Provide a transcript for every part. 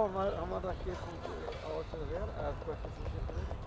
hann var ekki á þessari vel, eða sko ekki sem getur verið.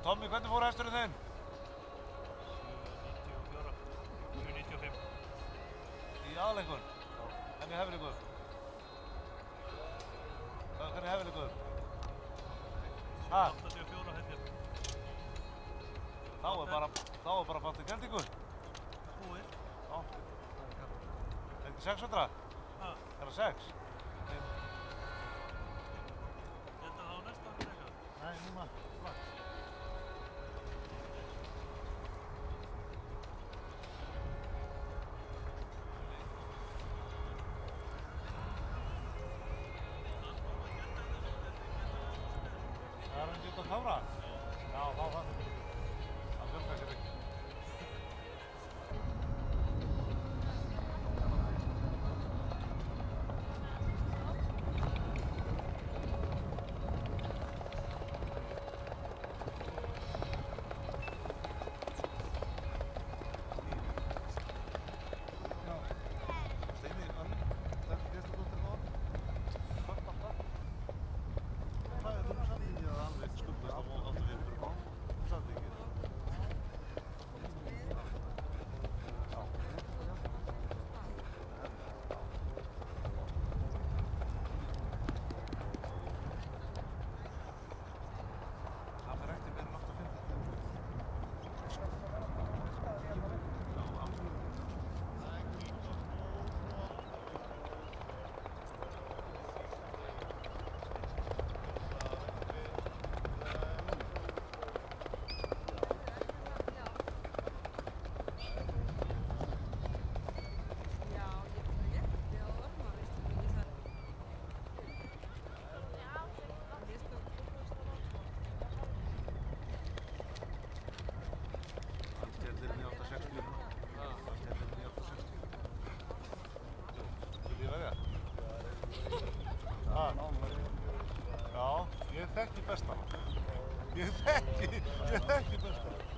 Tommi, hvernig fór hesturinn þinn? 7.95. Í aðleikur? Já. En í hefðleikur? Hvernig er hefðleikur? 7.84 held ég. Þá er bara fátt í geldingu? Búið. Já. Er ekki 600? Ha? Er það 6? Ég held að það á næsta að segja. Nei, núna. Strax. Það er hann út að tára? Já, þá fannst þetta ekki. Það fjölgar sér ekki. Já, ég þekki bestan. Ég þekki bestan.